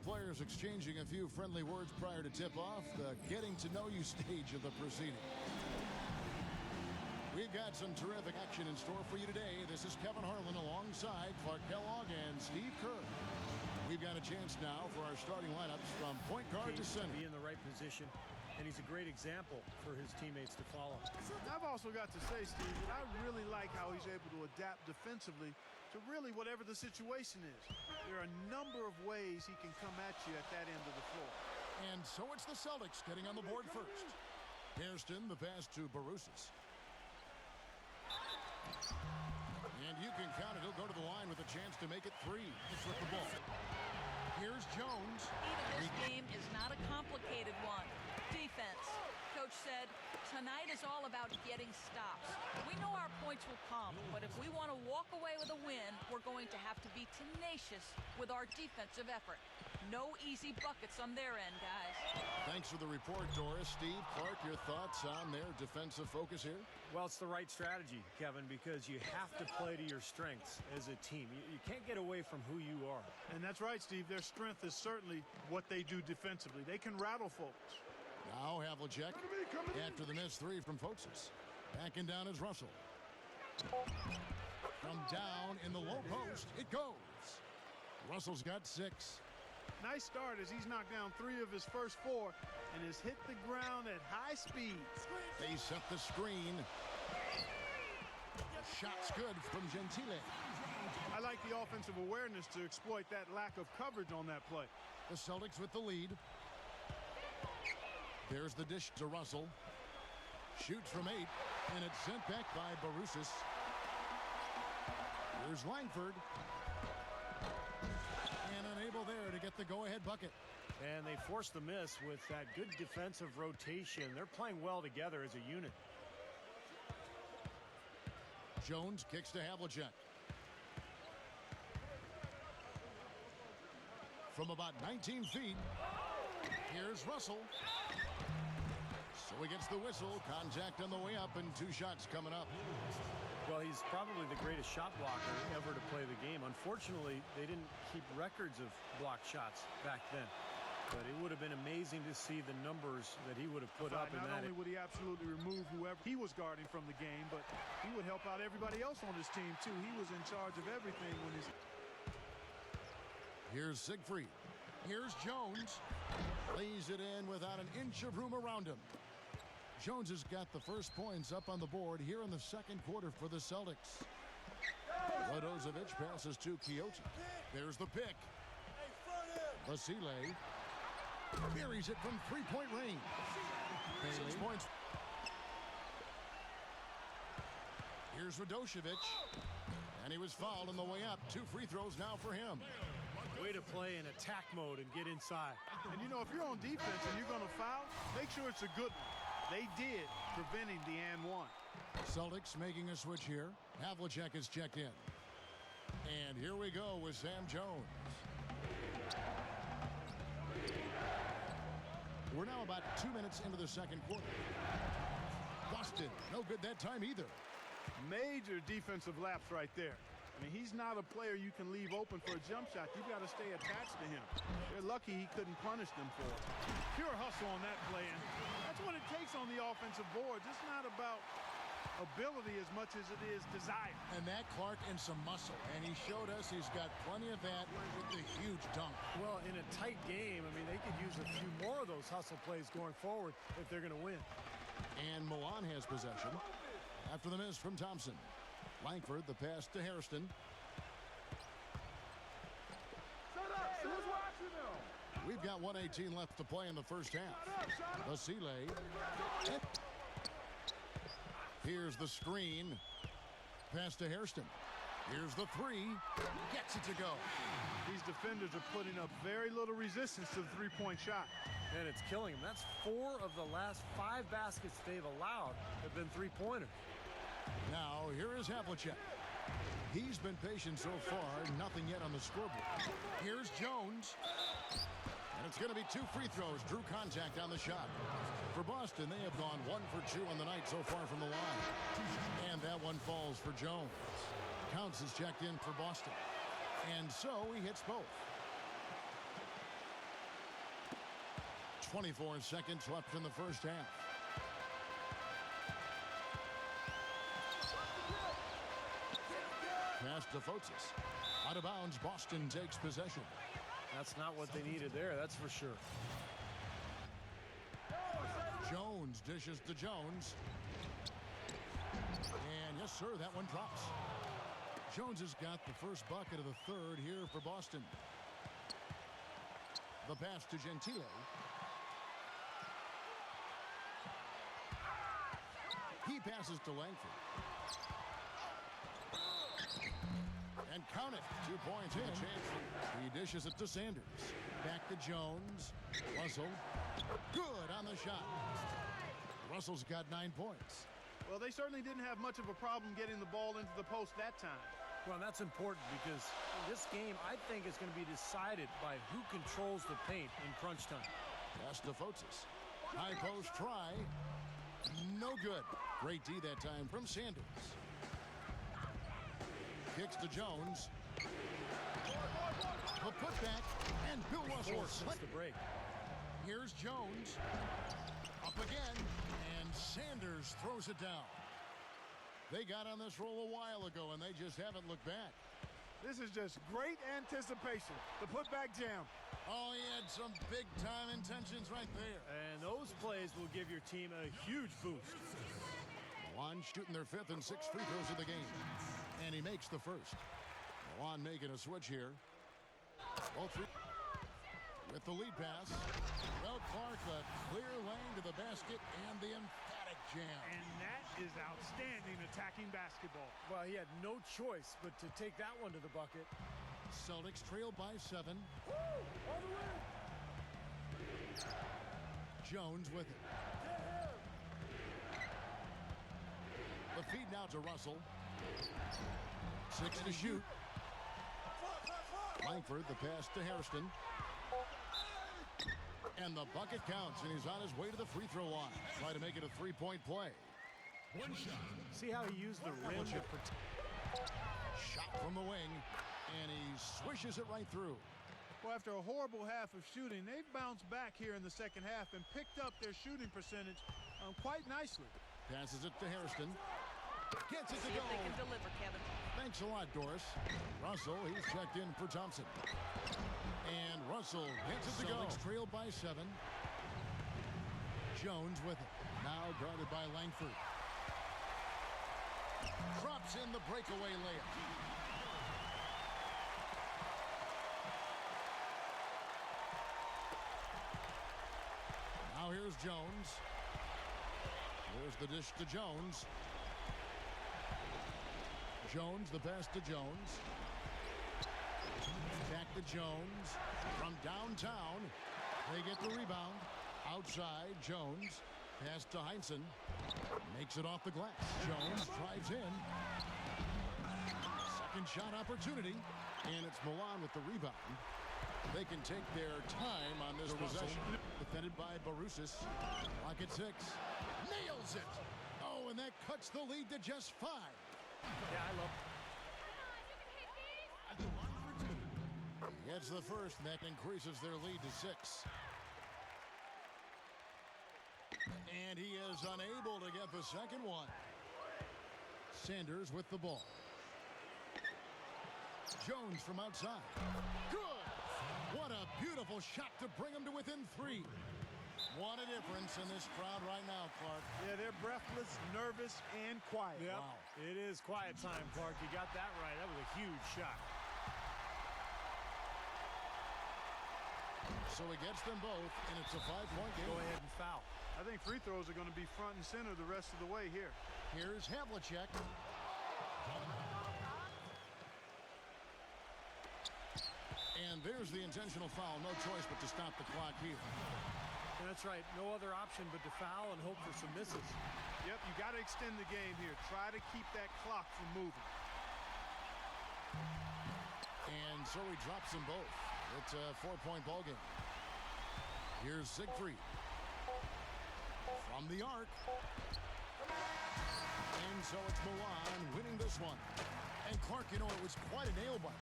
players exchanging a few friendly words prior to tip-off, the getting-to-know-you stage of the proceeding. We've got some terrific action in store for you today. This is Kevin Harlan alongside Clark Kellogg and Steve Kerr. We've got a chance now for our starting lineups from point guard to center. Be in the right position, and he's a great example for his teammates to follow. I've also got to say, Steve, that I really like how he's able to adapt defensively to really whatever the situation is. There are a number of ways he can come at you at that end of the floor. And so it's the Celtics getting on the board first. Hairston, the pass to Barusis. And you can count it. He'll go to the line with a chance to make it three. It's with the ball. Here's Jones. This game is not a complicated one. Defense. Coach said, tonight is all about getting stops. We know our points will come, but if we want to walk away with a win, we're going to have to be tenacious with our defensive effort. No easy buckets on their end, guys. Thanks for the report, Doris. Steve, Clark, your thoughts on their defensive focus here? Well, it's the right strategy, Kevin, because you have to play to your strengths as a team. You can't get away from who you are. And that's right, Steve. Their strength is certainly what they do defensively. They can rattle folks. Now Havlicek after the missed three from Foxes. Backing down is Russell. From down in the low post, it goes. Russell's got 6. Nice start as he's knocked down 3 of his first 4 and has hit the ground at high speed. They set the screen. The shot's good from Gentile. I like the offensive awareness to exploit that lack of coverage on that play. The Celtics with the lead. There's the dish to Russell. Shoots from 8, and it's sent back by Barusis. Here's Langford. And unable there to get the go-ahead bucket. And they forced the miss with that good defensive rotation. They're playing well together as a unit. Jones kicks to Havlicek. From about 19 feet, here's Russell. So he gets the whistle. Contact on the way up, and 2 shots coming up. Well, he's probably the greatest shot blocker ever to play the game. Unfortunately, they didn't keep records of blocked shots back then. But it would have been amazing to see the numbers that he would have put up in that. Not only would he absolutely remove whoever he was guarding from the game, but he would help out everybody else on his team, too. He was in charge of everything when he's... Here's Siegfried. Here's Jones. Lays it in without an inch of room around him. Jones has got the first points up on the board here in the second quarter for the Celtics. Radozovic passes to Quixote. There's the pick. Basile buries it from 3-point range. 6 points. Here's Radozovic. And he was fouled on the way up. 2 free throws now for him. Way to play in attack mode and get inside. And, you know, if you're on defense and you're going to foul, make sure it's a good one. They did, preventing the and one. Celtics making a switch here. Havlicek is checked in. And here we go with Sam Jones. We're now about 2 minutes into the second quarter. Boston, no good that time either. Major defensive lapse right there. I mean, he's not a player you can leave open for a jump shot. You've got to stay attached to him. They're lucky he couldn't punish them for it. Pure hustle on that play, and that's what it takes on the offensive boards. It's not about ability as much as it is desire. And that, Clark, and some muscle. And he showed us he's got plenty of that with the huge dunk. Well, in a tight game, I mean, they could use a few more of those hustle plays going forward if they're going to win. And Milan has possession after the miss from Thompson. Langford, the pass to Hairston. We've got 1:18 left to play in the first half. Basile. Here's the screen. Pass to Hairston. Here's the 3. Gets it to go. These defenders are putting up very little resistance to the three-point shot. And it's killing them. That's 4 of the last 5 baskets they've allowed have been three-pointers. Now, here is Havlicek. He's been patient so far. Nothing yet on the scoreboard. Here's Jones. And it's going to be 2 free throws. Drew contact on the shot. For Boston, they have gone 1 for 2 on the night so far from the line. And that one falls for Jones. Counts is checked in for Boston. And so he hits both. 24 seconds left in the first half. Pass to Fotis. Out of bounds, Boston takes possession. That's not what they needed there, that's for sure. Jones dishes to Jones. And yes, sir, that one drops. Jones has got the first bucket of the third here for Boston. The pass to Gentile. He passes to Langford. And count it. 2 points and a chance. He dishes it to Sanders. Back to Jones. Russell. Good on the shot. Russell's got 9 points. Well, they certainly didn't have much of a problem getting the ball into the post that time. Well, that's important because this game, I think, is going to be decided by who controls the paint in crunch time. Pass to Fotis. High post try. No good. Great D that time from Sanders. Kicks to Jones. The putback, and Bill Russell slipped the break. Here's Jones. Up again, and Sanders throws it down. They got on this roll a while ago, and they just haven't looked back. This is just great anticipation. The putback jam. Oh, he had some big-time intentions right there. And those plays will give your team a huge boost. Milan shooting their 5th and 6th free throws of the game. And he makes the first. Milan making a switch here. All three. With the lead pass. Well, Clark, a clear lane to the basket and the emphatic jam. And that is outstanding attacking basketball. Well, he had no choice but to take that one to the bucket. Celtics trail by 7. Jones with it. The feed now to Russell. 6 to shoot. Langford, the pass to Hairston. And the bucket counts, and he's on his way to the free throw line. Try to make it a 3-point play. One shot. See how he used the rim to protect. Shot from the wing, and he swishes it right through. Well, after a horrible half of shooting, they've bounced back here in the second half and picked up their shooting percentage quite nicely. Passes it to Hairston. Gets it to See go. if they can deliver, Kevin. Thanks a lot, Doris. Russell, he's checked in for Thompson. And Russell gets it to go. Celtics trailed by 7. Jones with it. Now guarded by Langford. Drops in the breakaway layup. Now here's Jones. Here's the dish to Jones. Jones, the pass to Jones. Back to Jones. From downtown, they get the rebound. Outside, Jones. Pass to Heinsohn. Makes it off the glass. Jones drives in. Second shot opportunity. And it's Milan with the rebound. They can take their time on this possession. Defended by Barusis. Clock at 6. Nails it. Oh, and that cuts the lead to just 5. Yeah, I love He gets the first, and that increases their lead to 6. And he is unable to get the second one. Sanders with the ball. Jones from outside. Good! What a beautiful shot to bring him to within 3. What a difference in this crowd right now, Clark. Yeah, they're breathless, nervous, and quiet. Yep. Wow. It is quiet time, Clark. You got that right. That was a huge shot. So he gets them both, and it's a 5-point game. Go ahead and foul. I think free throws are going to be front and center the rest of the way here. Here's Havlicek. And there's the intentional foul. No choice but to stop the clock here. And that's right. No other option but to foul and hope for some misses. Yep, you got to extend the game here. Try to keep that clock from moving. And so he drops them both. It's a 4-point ball game. Here's Siegfried. From the arc. And so it's Milan winning this one. And Clark, you know, it was quite a nail biter.